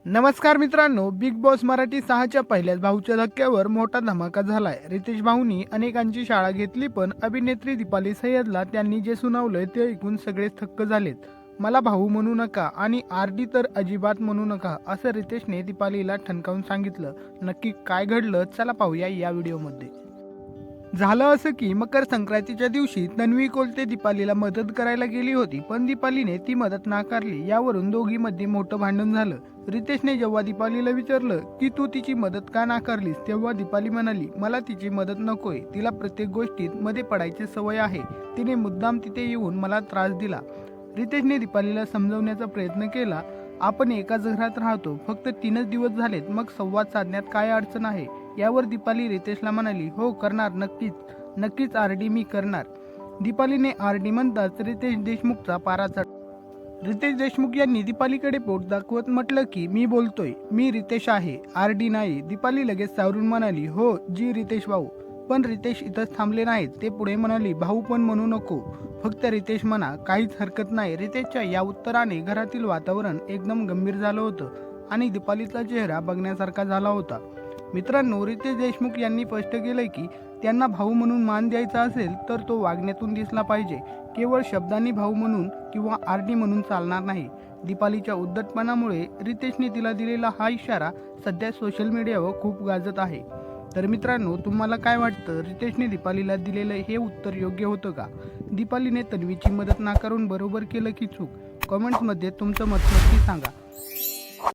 नमस्कार मित्रांनो, big boss Marathi 6च्या पहिल्याच भाऊच्या धक्क्यावर मोठा धमाका झालाय. रितेश भाऊनी अनेकांची शाळा घेतली, पण अभिनेत्री दीपाली सय्यदला त्यांनी जे सुनावलंय ते ऐकून सगळेच थक्क झालेत. मला भाऊ म्हणू नका आणि आरडी तर अजिबात म्हणू नका, असं रितेशने दीपालीला ठणकावून सांगितलं. नक्की काय घडलं, चला पाहूया या व्हिडिओमध्ये. झालं असं की मकर संक्रांतीच्या दिवशी तन्वी कोलते दीपालीला मदत करायला गेली होती, पण दीपालीने ती मदत नाकारली. यावरून दोघींमध्ये मोठं भांडण झालं. रितेशने जेव्हा दीपालीला विचारलं की तू तिची मदत का नाकारलीस, तेव्हा दीपाली म्हणाली, मला तिची मदत नकोय. तिला प्रत्येक गोष्टीत मध्ये पडायची सवय आहे. तिने मुद्दाम तिथे येऊन मला त्रास दिला. रितेशने दीपालीला समजवण्याचा प्रयत्न केला. आपण एकाच घरात राहतो, फक्त 3च दिवस झालेत, मग संवाद साधण्यात काय अडचण आहे. यावर दीपाली रितेशला म्हणाली, हो करणार, नक्कीच नक्कीच आरडी मी करणार. दीपालीने आरडी म्हणताच रितेश देशमुखचा पारा चढ. रितेश देशमुख यांनी दीपालीकडे पोट दाखवत म्हटलं की मी बोलतोय, मी रितेश आहे, आरडी नाही. दीपाली लगेच सावरून म्हणाली, हो जी रितेश भाऊ. पण रितेश इथंच थांबले नाहीत. ते पुढे म्हणाली, भाऊ पण म्हणू नको, फक्त रितेश म्हणा, काहीच हरकत नाही. रितेशच्या या उत्तराने घरातील वातावरण एकदम गंभीर झालं होतं आणि दीपालीचा चेहरा बघण्यासारखा झाला होता. मित्रांनो, रितेश देशमुख यांनी स्पष्ट केलंय की त्यांना भाऊ म्हणून मान द्यायचा असेल तर तो वागण्यातून दिसला पाहिजे. केवळ शब्दांनी भाऊ म्हणून किंवा आरडी म्हणून चालणार नाही. दीपालीच्या उद्धटपणामुळे रितेशने तिला दिलेला हा इशारा सध्या सोशल मीडियावर खूप गाजत आहे. तर मित्रांनो, तुम्हाला काय वाटतं, रितेशने दीपालीला दिलेलं हे उत्तर योग्य होतं का? दीपालीने तन्वीची मदत नाकारून बरोबर केलं की चूक? कमेंट्समध्ये तुमचं मत नक्की सांगा.